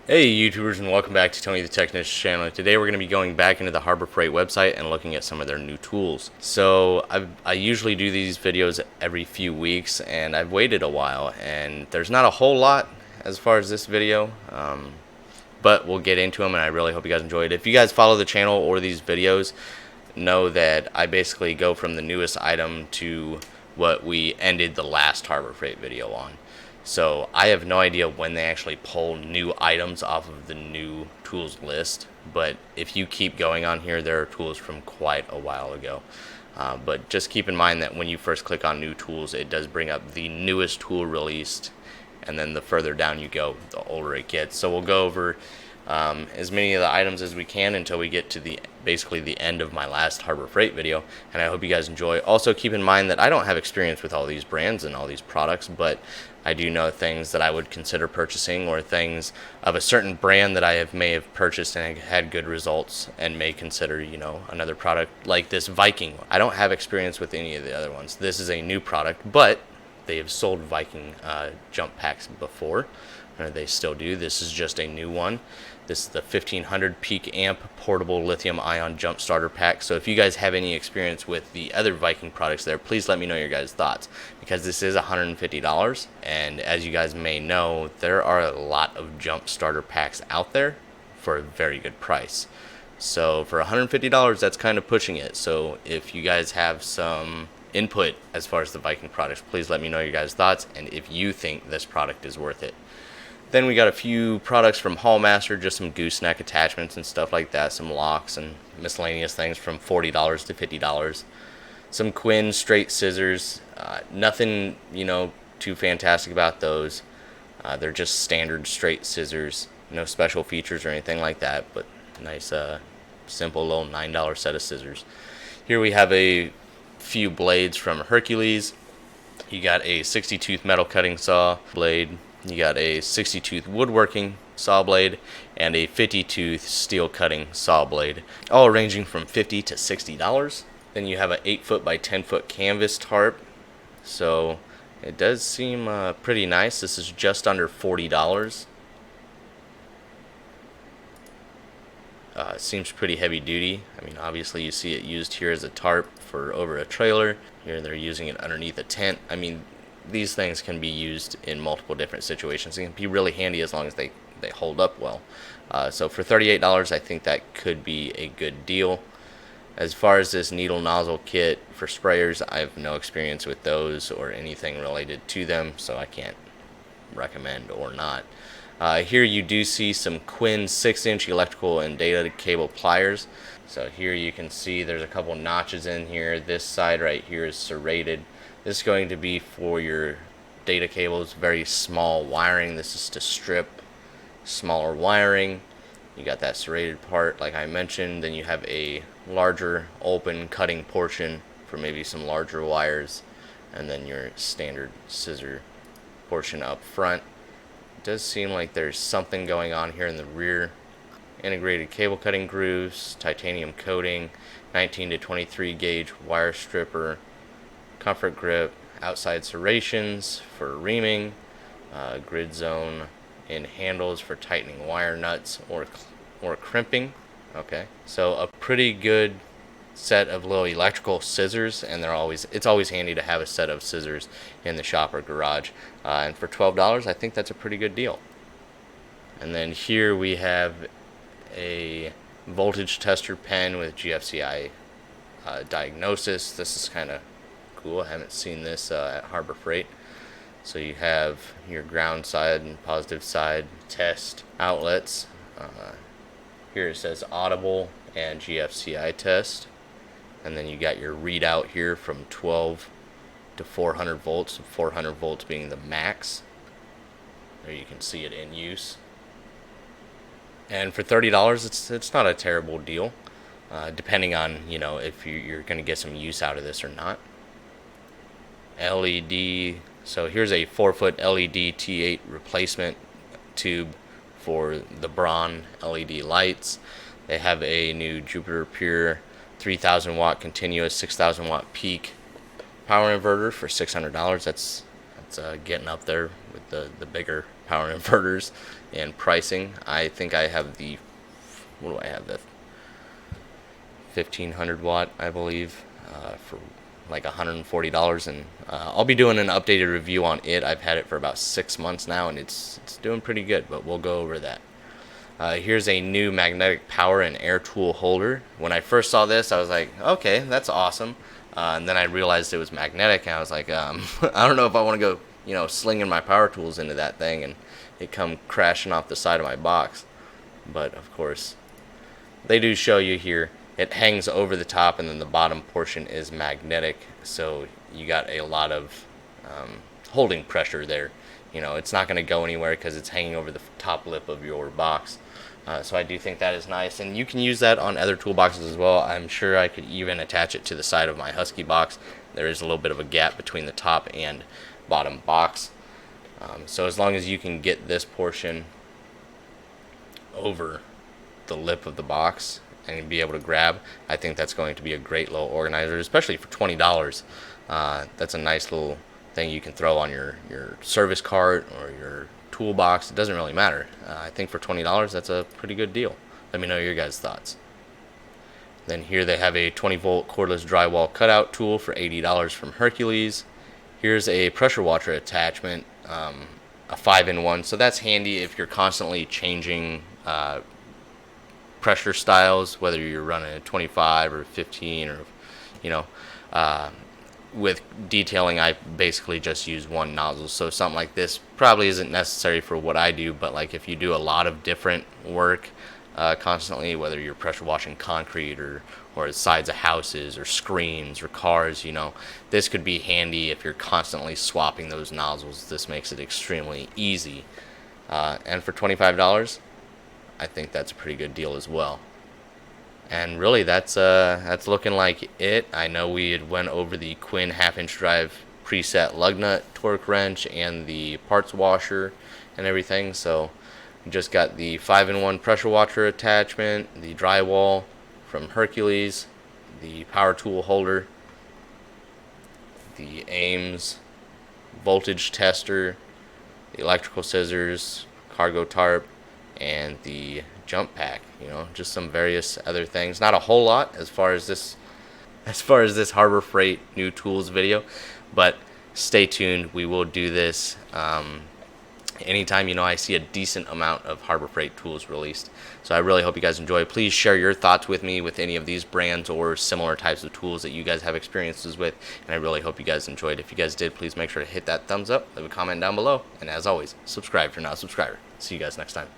Hey YouTubers, and welcome back to Tony the Technician channel. Today we're going to be going back into the Harbor Freight website and looking at some of their new tools. So I usually do these videos every few weeks, and I've waited a while, and there's not a whole lot as far as this video, but we'll get into them, and I really hope you guys enjoy it. If you guys follow the channel or these videos, know that I basically go from the newest item to what we ended the last Harbor Freight video on. So I have no idea when they actually pull new items off of the new tools list, but if you keep going on here, there are tools from quite a while ago. But just keep in mind that when you first click on new tools, it does bring up the newest tool released, and then the further down you go, the older it gets. So we'll go over as many of the items as we can until we get to basically the end of my last Harbor Freight video, and I hope you guys enjoy. Also keep in mind that I don't have experience with all these brands and all these products, but I do know things that I would consider purchasing, or things of a certain brand that may have purchased and had good results and may consider, another product like this Viking. I don't have experience with any of the other ones. This is a new product, but they have sold Viking jump packs before. They still do. This is just a new one. This is the 1500 peak amp portable lithium ion jump starter pack. So if you guys have any experience with the other Viking products there, please let me know your guys' thoughts, because this is $150, and as you guys may know, there are a lot of jump starter packs out there for a very good price. So for $150, that's kind of pushing it. So if you guys have some input as far as the Viking products, please let me know your guys' thoughts and if you think this product is worth it. Then we got a few products from Hallmaster, just some gooseneck attachments and stuff like that, some locks and miscellaneous things from $40 to $50. Some Quinn straight scissors, nothing too fantastic about those. They're just standard straight scissors, no special features or anything like that, but nice simple little $9 set of scissors. Here we have a few blades from Hercules. You got a 60-tooth metal cutting saw blade. You got a 60-tooth woodworking saw blade and a 50-tooth steel cutting saw blade, all ranging from $50 to $60. Then you have an 8-foot by 10-foot canvas tarp. So it does seem pretty nice. This is just under $40. It seems pretty heavy duty. I mean, obviously you see it used here as a tarp for over a trailer. Here they're using it underneath a tent. I mean, these things can be used in multiple different situations. It can be really handy as long as they hold up well. So for $38, I think that could be a good deal. As far as this needle nozzle kit for sprayers, I have no experience with those or anything related to them, so I can't recommend or not. Here you do see some Quinn 6-inch electrical and data cable pliers. So here you can see there's a couple notches in here. This side right here is serrated. This is going to be for your data cables, very small wiring. This is to strip smaller wiring. You got that serrated part like I mentioned. Then you have a larger open cutting portion for maybe some larger wires, and then your standard scissor portion up front. It does seem like there's something going on here in the rear. Integrated cable cutting grooves, titanium coating, 19 to 23 gauge wire stripper, comfort grip, outside serrations for reaming, grid zone in handles for tightening wire nuts or crimping. Okay, so a pretty good set of little electrical scissors, and it's always handy to have a set of scissors in the shop or garage. And for $12, I think that's a pretty good deal. And then here we have a voltage tester pen with GFCI diagnosis. This is kind of cool. I haven't seen this at Harbor Freight. So you have your ground side and positive side test outlets. Here it says audible and GFCI test. And then you got your readout here from 12 to 400 volts, 400 volts being the max. There you can see it in use. And for $30, it's not a terrible deal, depending on, if you're going to get some use out of this or not. LED. So here's a 4-foot LED T8 replacement tube for the Braun LED lights. They have a new Jupiter Pure 3000 watt continuous 6000 watt peak power inverter for $600. That's getting up there with the bigger power inverters and pricing. I think I have the, what do I have, the 1500 watt, I believe, for like $140, and I'll be doing an updated review on it. I've had it for about 6 months now, and it's doing pretty good, but we'll go over that. Here's a new magnetic power and air tool holder. When I first saw this, I was like, okay, that's awesome. And then I realized it was magnetic, and I was like, I don't know if I want to go, slinging my power tools into that thing and it come crashing off the side of my box. But of course, they do show you here. It hangs over the top, and then the bottom portion is magnetic, so you got a lot of holding pressure there. It's not going to go anywhere because it's hanging over the top lip of your box. So I do think that is nice, and you can use that on other toolboxes as well. I'm sure I could even attach it to the side of my Husky box. There is a little bit of a gap between the top and bottom box. So as long as you can get this portion over the lip of the box and be able to grab, I think that's going to be a great little organizer, especially for $20. That's a nice little thing you can throw on your service cart or your toolbox. It doesn't really matter. I think for $20, that's a pretty good deal. Let me know your guys' thoughts. Then here they have a 20-volt cordless drywall cutout tool for $80 from Hercules. Here's a pressure washer attachment, a 5-in-1, so that's handy if you're constantly changing pressure styles, whether you're running a 25 or 15, or with detailing, I basically just use one nozzle. So something like this probably isn't necessary for what I do, but like if you do a lot of different work constantly, whether you're pressure washing concrete or sides of houses or screens or cars, this could be handy if you're constantly swapping those nozzles. This makes it extremely easy. And for $25, I think that's a pretty good deal as well. And really, that's looking like it. I know we had went over the Quinn half-inch drive preset lug nut torque wrench and the parts washer and everything. So we just got the 5-in-1 pressure washer attachment, the drywall from Hercules, the power tool holder, the Ames voltage tester, the electrical scissors, cargo tarp, and the jump pack. Just some various other things. Not a whole lot as far as this Harbor Freight new tools video, but stay tuned. We will do this anytime I see a decent amount of Harbor Freight tools released. So I really hope you guys enjoy. Please share your thoughts with me with any of these brands or similar types of tools that you guys have experiences with, and I really hope you guys enjoyed. If you guys did, please make sure to hit that thumbs up, leave a comment down below, and as always, subscribe if you're not a subscriber. See you guys next time.